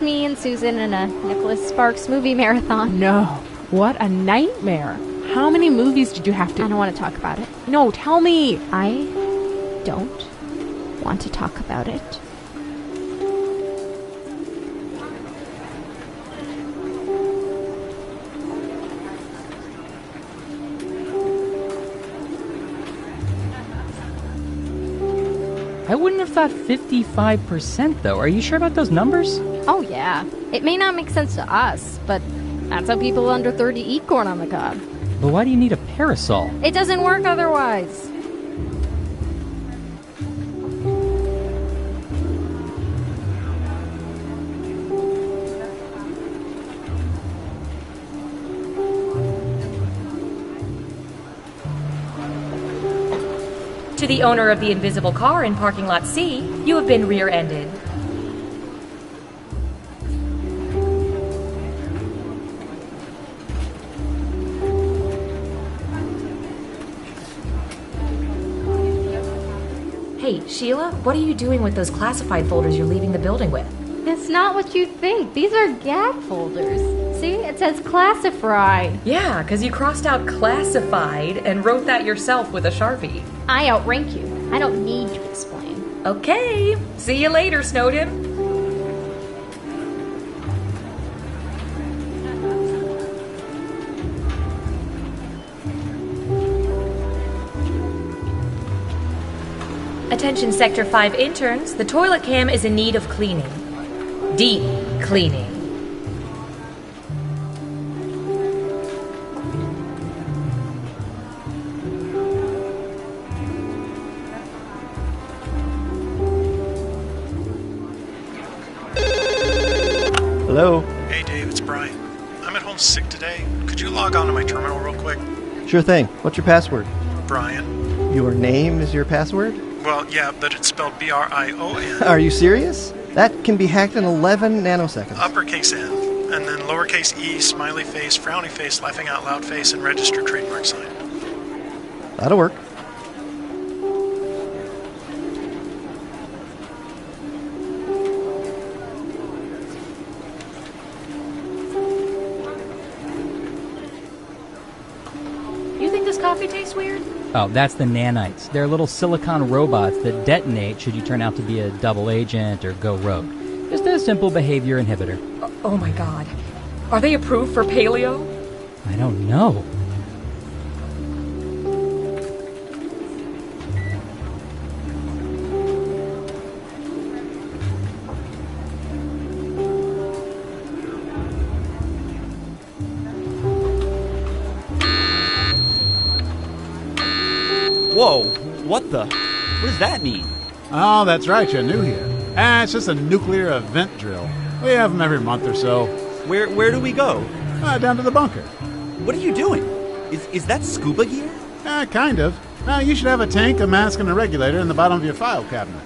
Me and Susan in a Nicholas Sparks movie marathon. No. What a nightmare. How many movies did you have to... I don't want to talk about it. No, tell me. I don't want to talk about it. I wouldn't have thought 55%, though. Are you sure about those numbers? Oh, yeah. It may not make sense to us, but that's how people under 30 eat corn on the cob. But why do you need a parasol? It doesn't work otherwise. To the owner of the invisible car in parking lot C, you have been rear-ended. Hey, Sheila, what are you doing with those classified folders you're leaving the building with? It's not what you think. These are gag folders. See, it says classified. Yeah, because you crossed out classified and wrote that yourself with a Sharpie. I outrank you. I don't need to explain. Okay, see you later, Snowden. Attention Sector 5 interns, the toilet cam is in need of cleaning. Deep cleaning. Hello? Hey Dave, it's Brian. I'm at home sick today. Could you log on to my terminal real quick? Sure thing. What's your password? Brian. Your name is your password? Well, yeah, but it's spelled B-R-I-O-N. Are you serious? That can be hacked in 11 nanoseconds. Uppercase N, and then lowercase e, smiley face, frowny face, laughing out loud face, and registered trademark sign. That'll work. You think this coffee tastes weird? Oh, that's the nanites. They're little silicon robots that detonate should you turn out to be a double agent or go rogue. Just a simple behavior inhibitor. Oh my god. Are they approved for paleo? I don't know. Whoa, what the? What does that mean? Oh, that's right, you're new here. It's just a nuclear event drill. We have them every month or so. Where do we go? Down to the bunker. What are you doing? Is that scuba gear? Kind of. You should have a tank, a mask, and a regulator in the bottom of your file cabinet.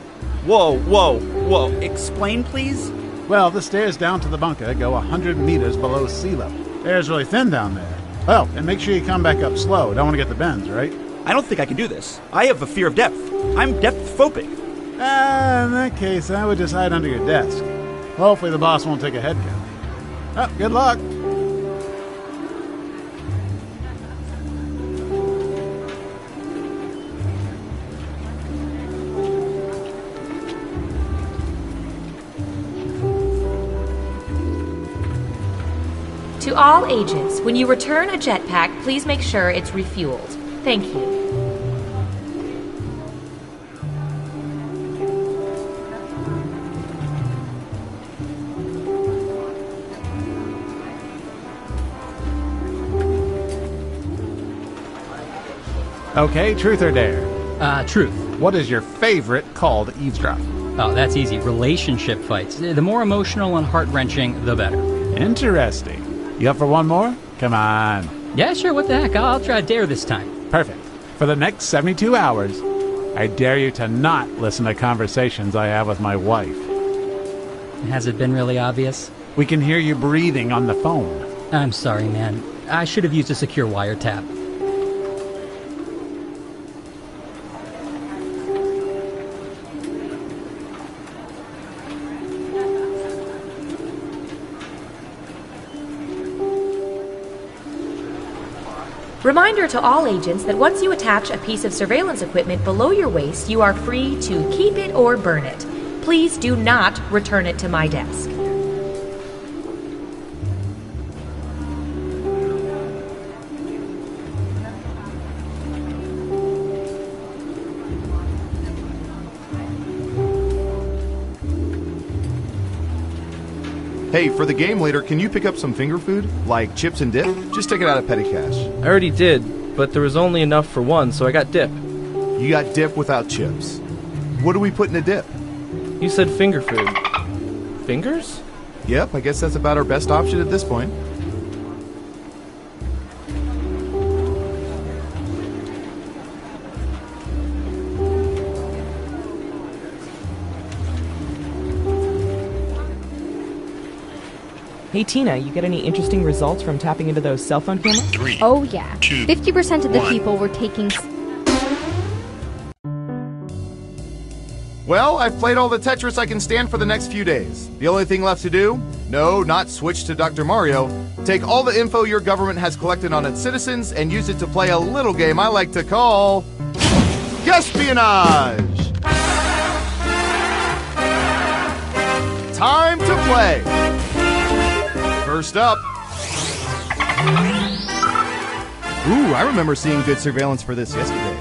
Whoa. Explain, please? Well, the stairs down to the bunker go 100 meters below sea level. The air's really thin down there. Oh, and make sure you come back up slow. Don't want to get the bends, right? I don't think I can do this. I have a fear of depth. I'm depth-phobic. In that case, I would just hide under your desk. Hopefully the boss won't take a head count. Oh, good luck. To all agents, when you return a jetpack, please make sure it's refueled. Thank you. Okay, truth or dare? Truth. What is your favorite call to eavesdrop? Oh, that's easy. Relationship fights. The more emotional and heart-wrenching, the better. Interesting. You up for one more? Come on. Yeah, sure, what the heck. I'll try dare this time. Perfect. For the next 72 hours, I dare you to not listen to conversations I have with my wife. Has it been really obvious? We can hear you breathing on the phone. I'm sorry, man. I should have used a secure wiretap. Reminder to all agents that once you attach a piece of surveillance equipment below your waist, you are free to keep it or burn it. Please do not return it to my desk. Hey, for the game later, can you pick up some finger food? Like chips and dip? Just take it out of petty cash. I already did, but there was only enough for one, so I got dip. You got dip without chips. What do we put in a dip? You said finger food. Fingers? Yep, I guess that's about our best option at this point. Hey Tina, you get any interesting results from tapping into those cell phone cameras? 3, Oh yeah. 2, 50% of the 1. people were taking... Well, I've played all the Tetris I can stand for the next few days. The only thing left to do? No, not switch to Dr. Mario. Take all the info your government has collected on its citizens and use it to play a little game I like to call... Guesspienage! Time to play! First up... Ooh, I remember seeing good surveillance for this yesterday.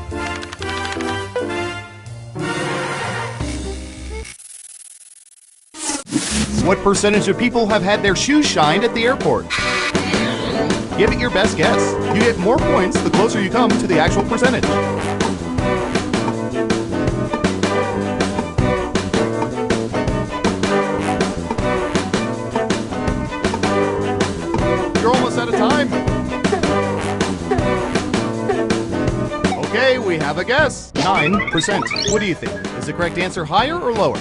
What percentage of people have had their shoes shined at the airport? Give it your best guess. You get more points the closer you come to the actual percentage. You're almost out of time. Okay, we have a guess. 9%. What do you think? Is the correct answer higher or lower?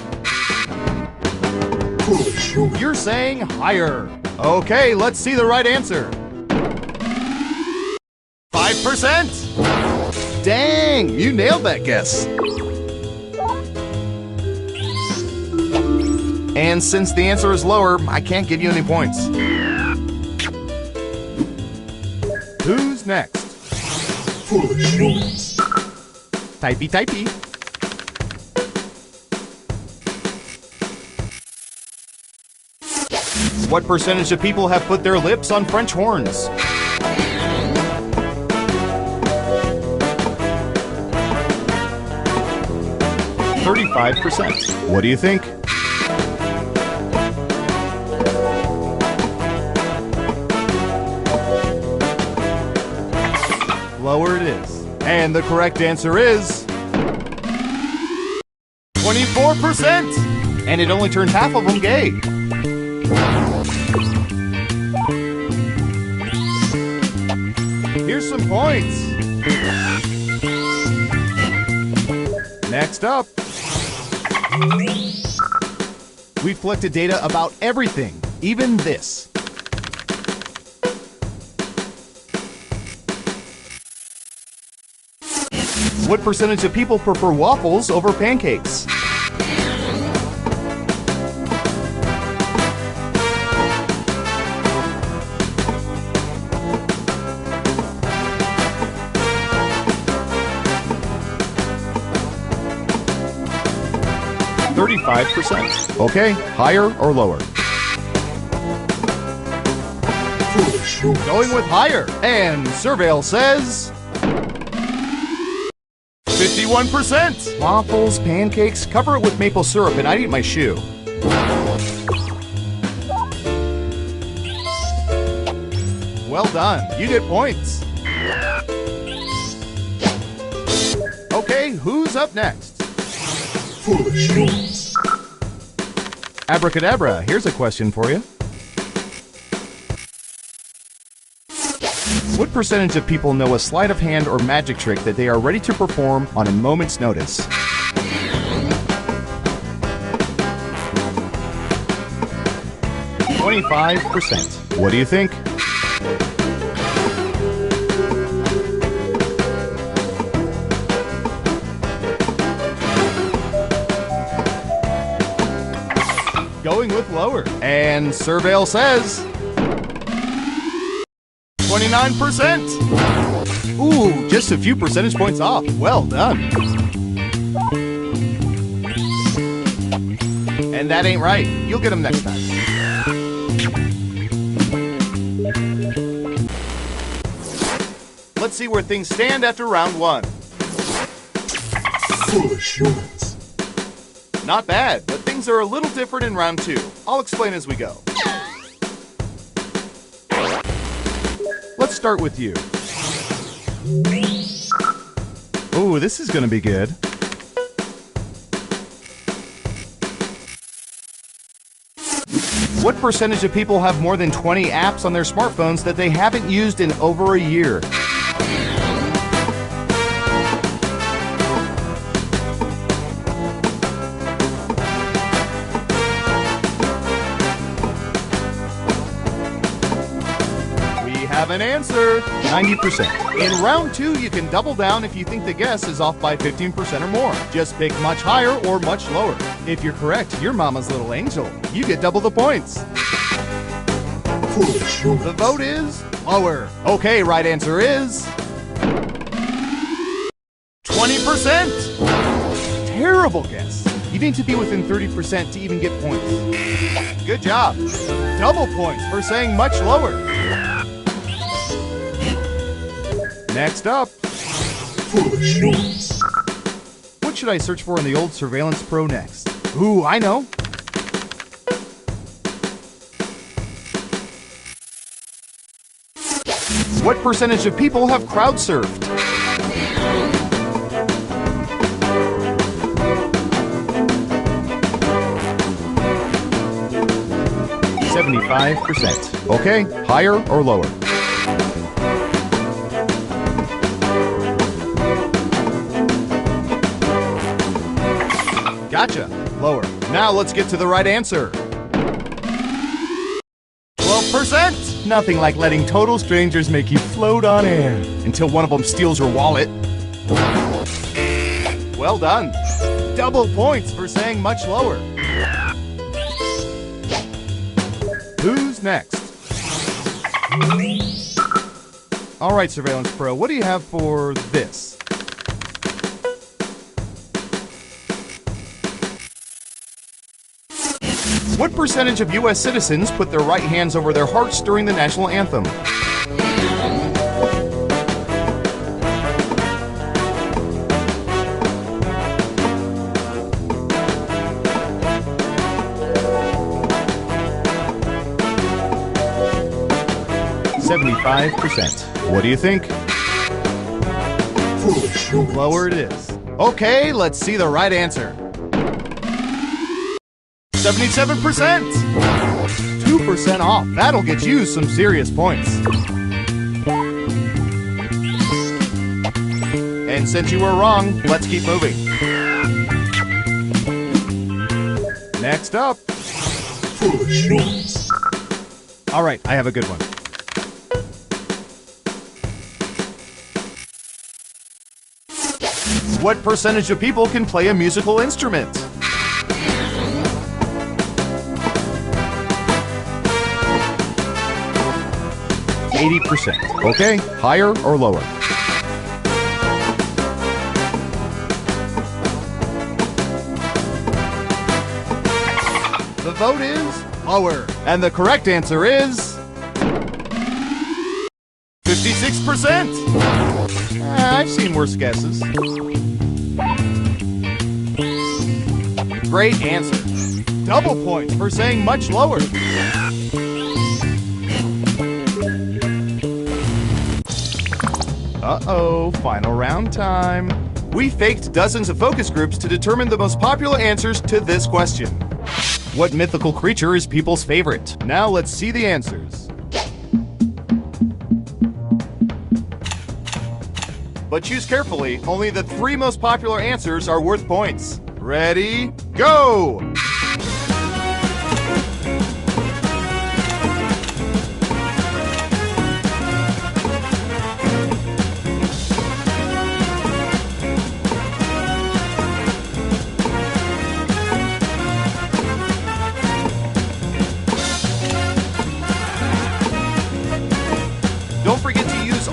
You're saying higher. Okay, let's see the right answer. 5%. Dang, you nailed that guess. And since the answer is lower, I can't give you any points. Who's next? Typey, typey. What percentage of people have put their lips on French horns? %. What do you think? Lower it is. And the correct answer is 24%. And it only turned half of them gay. Here's some points. Next up. We've collected data about everything, even this. What percentage of people prefer waffles over pancakes? %. Okay, higher or lower? Going with higher. And Surveil says 51%. Waffles, pancakes, cover it with maple syrup and I'd eat my shoe. Well done. You get points. Okay, who's up next? Abracadabra, here's a question for you. What percentage of people know a sleight of hand or magic trick that they are ready to perform on a moment's notice? %. What do you think? Going with lower. And Surveil says 29%. Ooh, just a few percentage points off. Well done. And that ain't right. You'll get them next time. Let's see where things stand after round 1. Foolish humans. Not bad, but things are a little different in round 2. I'll explain as we go. Let's start with you. Ooh, this is gonna be good. What percentage of people have more than 20 apps on their smartphones that they haven't used in over a year? Have an answer. 90%. In round 2, you can double down if you think the guess is off by 15% or more. Just pick much higher or much lower. If you're correct, you're Mama's little angel. You get double the points. Foolish humans. The vote is lower. Okay, right answer is 20%. Terrible guess. You need to be within 30% to even get points. Good job. Double points for saying much lower. Next up. Foolish humans. What should I search for in the old Surveillance Pro next? Ooh, I know. What percentage of people have crowd surfed? %. Okay, higher or lower? Gotcha. Lower. Now let's get to the right answer. 12%. Nothing like letting total strangers make you float on air until one of them steals your wallet. Well done. Double points for saying much lower. Who's next? All right, Surveillance Pro, what do you have for this? What percentage of U.S. citizens put their right hands over their hearts during the national anthem? %. What do you think? Foolish humans. Lower it is. Okay, let's see the right answer. 77%! 2% off. That'll get you some serious points. And since you were wrong, let's keep moving. Next up. Foolish humans. All right, I have a good one. What percentage of people can play a musical instrument? %. Okay, higher or lower? The vote is lower. And the correct answer is 56%. I've seen worse guesses. Great answer. Double points for saying much lower. Uh-oh, final round time. We faked dozens of focus groups to determine the most popular answers to this question. What mythical creature is people's favorite? Now let's see the answers. But choose carefully, only the 3 most popular answers are worth points. Ready, go!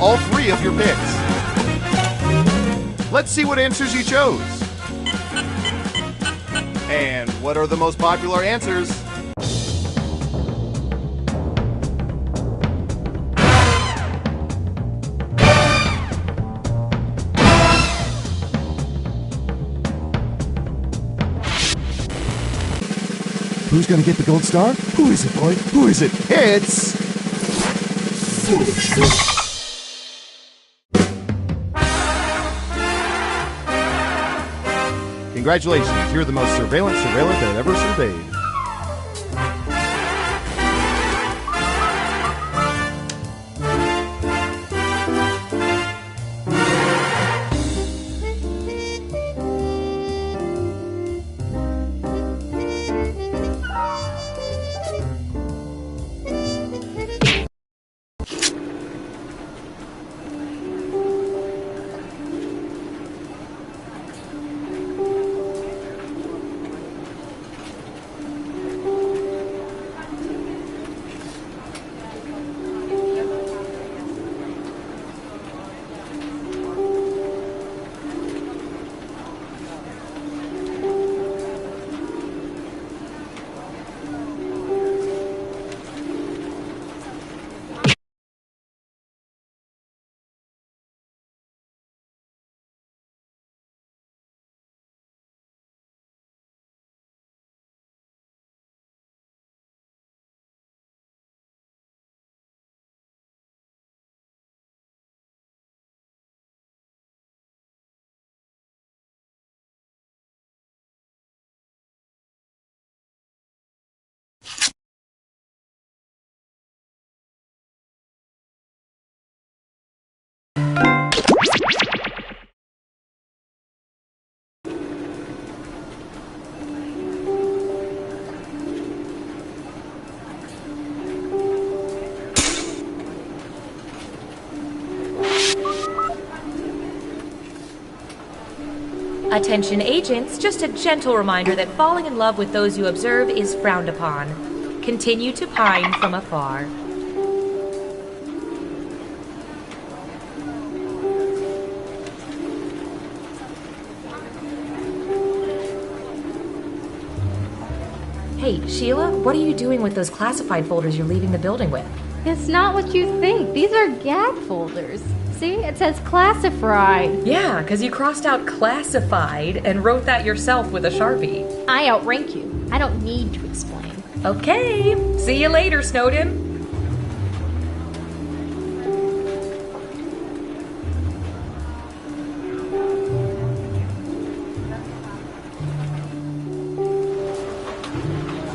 All 3 3 of your picks. Let's see what answers you chose. And what are the most popular answers? Who's gonna get the gold star? Who is it, boy? Who is it? It's... Foolish noise. Congratulations, you're the most surveillance surveillant that ever surveyed. Attention agents, just a gentle reminder that falling in love with those you observe is frowned upon. Continue to pine from afar. Hey, Sheila, what are you doing with those classified folders you're leaving the building with? It's not what you think. These are gag folders. See, it says classified. Yeah, because you crossed out classified and wrote that yourself with a Sharpie. I outrank you. I don't need to explain. Okay, see you later, Snowden.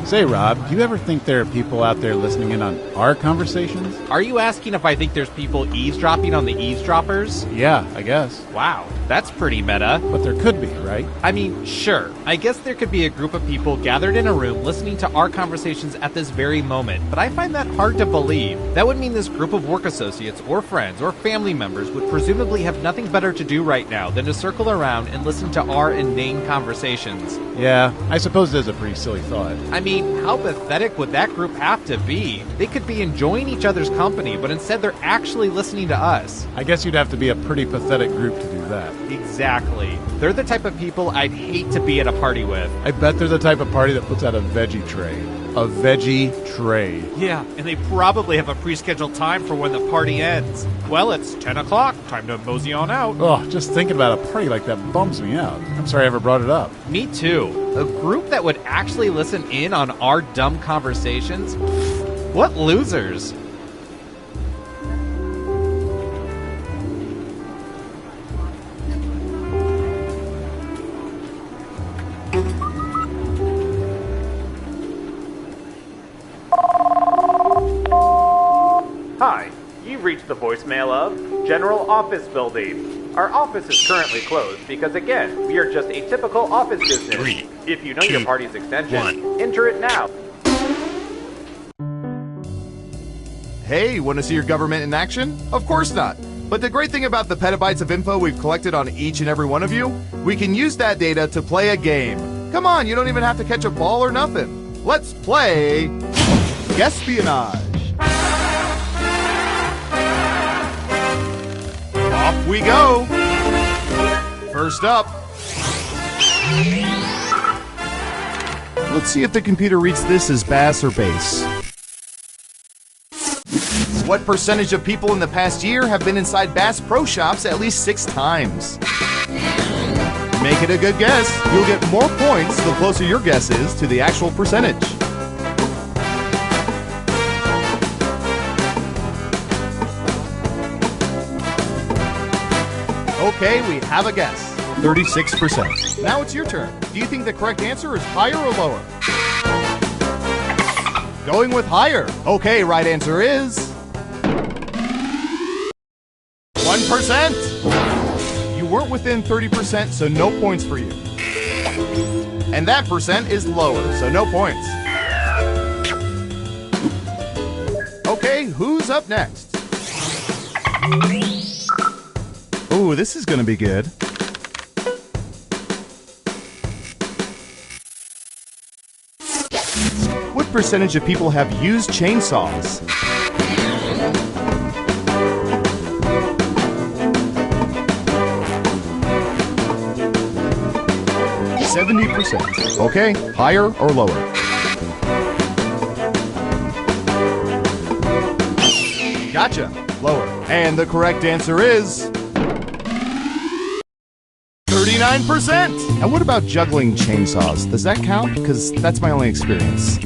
Say, Rob, do you ever think there are people out there listening in on our conversations? Are you asking if I think there's people eavesdropping on the eavesdroppers? Yeah, I guess. Wow, that's pretty meta. But there could be, right? I mean, sure. I guess there could be a group of people gathered in a room listening to our conversations at this very moment, but I find that hard to believe. That would mean this group of work associates or friends or family members would presumably have nothing better to do right now than to circle around and listen to our inane conversations. Yeah, I suppose it is a pretty silly thought. I mean, how pathetic would that group have to be? They could be enjoying each other's company, but instead they're actually listening to us. I guess you'd have to be a pretty pathetic group to do that. Exactly. They're the type of people I'd hate to be at a party with. I bet they're the type of party that puts out a veggie tray. A veggie tray. Yeah, and they probably have a pre-scheduled time for when the party ends. Well, it's 10 o'clock. Time to mosey on out. Oh, just thinking about a party like that bums me out. I'm sorry I ever brought it up. Me too. A group that would actually listen in on our dumb conversations? What losers. Hi, you've reached the voicemail of General Office Building. Our office is currently closed because, again, we are just a typical office business. If you know your party's extension, enter it now. Hey, want to see your government in action? Of course not. But the great thing about the petabytes of info we've collected on each and every one of you, we can use that data to play a game. Come on, you don't even have to catch a ball or nothing. Let's play Guesspienage. Off we go. First up. Let's see if the computer reads this as bass or bass. What percentage of people in the past year have been inside Bass Pro Shops at least 6 times? Make it a good guess. You'll get more points the closer your guess is to the actual percentage. Okay, we have a guess. 36%. Now it's your turn. Do you think the correct answer is higher or lower? Going with higher. Okay, right answer is 1%. You weren't within 30%, so no points for you. And that percent is lower, so no points. Okay, who's up next? Ooh, this is gonna be good. What percentage of people have used chainsaws? %. Okay, higher or lower? Gotcha, lower. And the correct answer is 39%. And what about juggling chainsaws? Does that count? Because that's my only experience.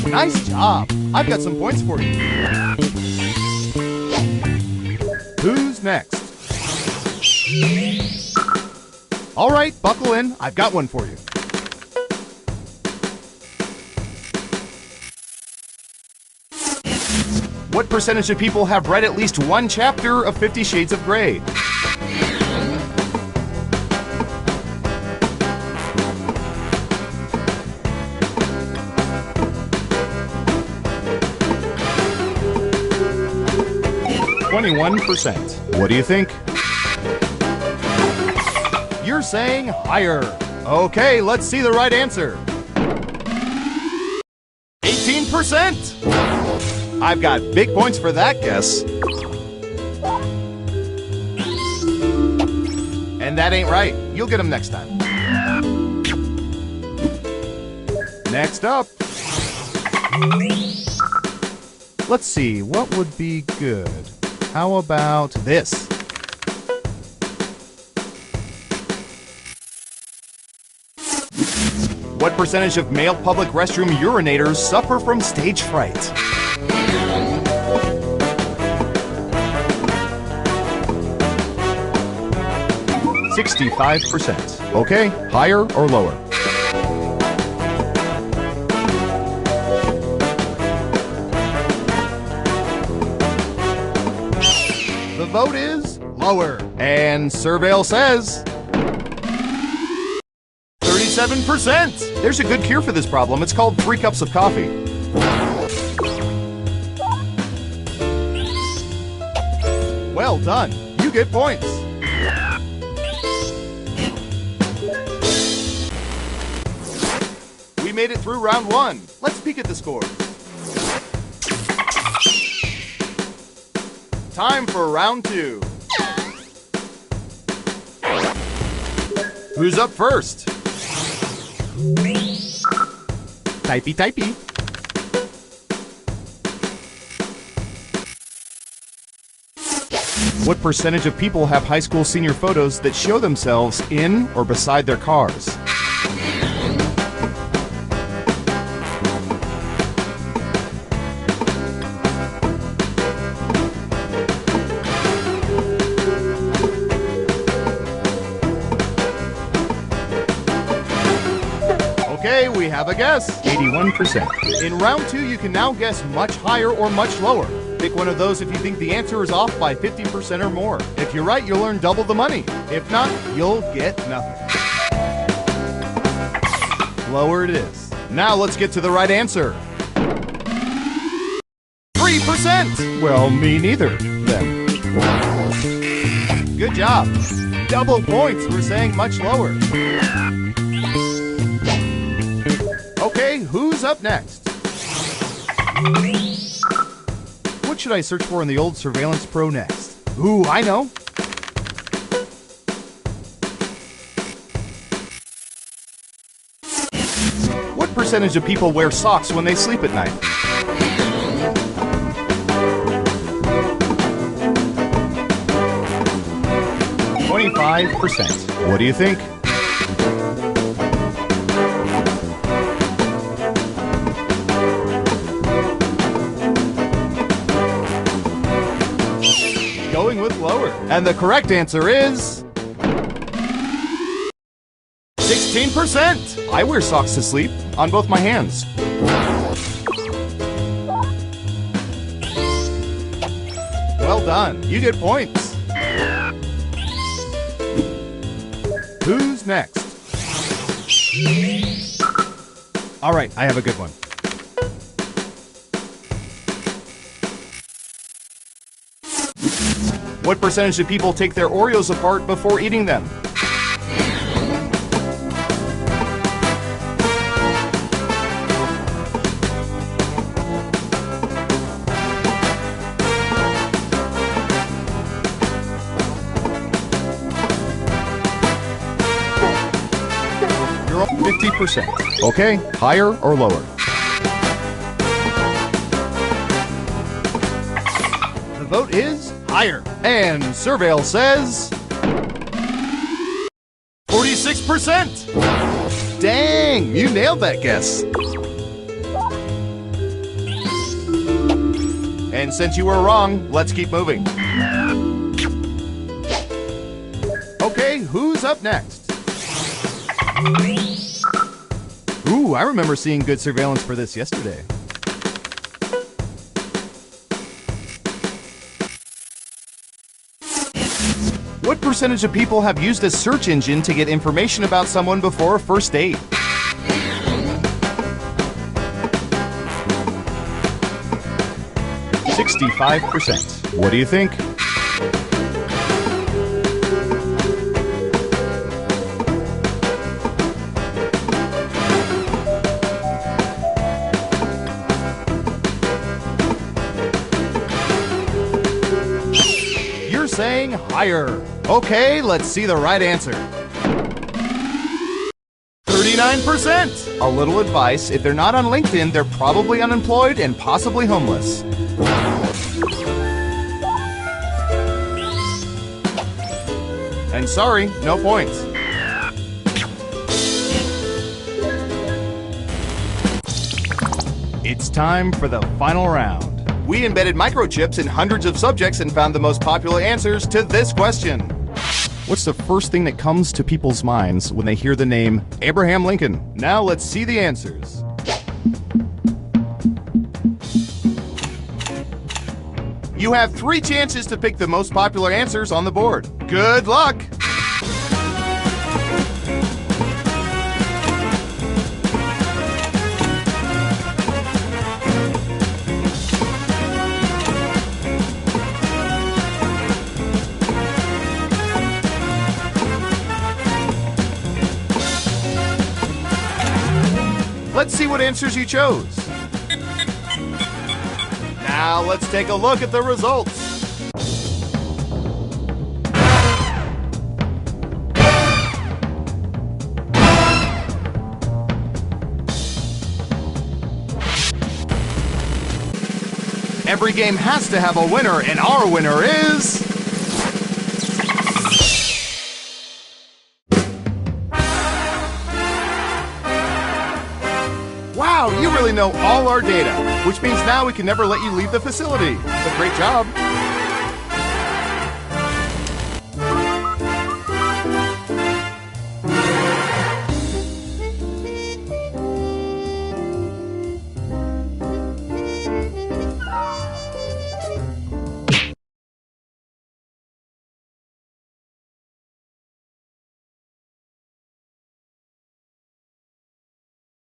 Nice job. I've got some points for you. Who's next? All right, buckle in. I've got one for you. What percentage of people have read at least one chapter of 50 Shades of Grey? %. What do you think? You're saying higher. Okay, let's see the right answer. 18%. I've got big points for that guess. And that ain't right. You'll get them next time. Next up. Let's see, what would be good? How about this? What percentage of male public restroom urinators suffer from stage fright? %. Okay, higher or lower? The vote is lower. And Surveil says 37%. There's a good cure for this problem. It's called 3 cups of coffee. Well done. You get points. We made it through round 1. Let's peek at the score. Time for round 2. Who's up first? Typey, typey. What percentage of people have high school senior photos that show themselves in or beside their cars? Okay, we have a guess. 81%. In round 2, you can now guess much higher or much lower. Pick one of those if you think the answer is off by 50% or more. If you're right, you'll earn double the money. If not, you'll get nothing. Lower it is. Now let's get to the right answer. 3%! Well, me neither, then. Good job. Double points for saying much lower. Okay, who's up next? What should I search for in the old Surveillance Pro next? Ooh, I know. What percentage of people wear socks when they sleep at night? %. What do you think? Going with lower. And the correct answer is 16%. I wear socks to sleep on both my hands. Well done. You get points. Who's next? All right, I have a good one. What percentage of people take their Oreos apart before eating them? You're up 50%. Okay, higher or lower? The vote is higher. And Surveil says 46%. Dang, you nailed that guess. And since you were wrong, let's keep moving. Okay, who's up next? Ooh, I remember seeing good surveillance for this yesterday. What percentage of people have used a search engine to get information about someone before a first date? %. What do you think? You're saying higher. Okay, let's see the right answer. 39%. A little advice, if they're not on LinkedIn, they're probably unemployed and possibly homeless. And sorry, no points. It's time for the final round. We embedded microchips in hundreds of subjects and found the most popular answers to this question. What's the first thing that comes to people's minds when they hear the name Abraham Lincoln? Now let's see the answers. You have 3 chances to pick the most popular answers on the board. Good luck! Let's see what answers you chose. Now let's take a look at the results. Every game has to have a winner, and our winner is... Wow, you really know all our data, which means now we can never let you leave the facility. But great job.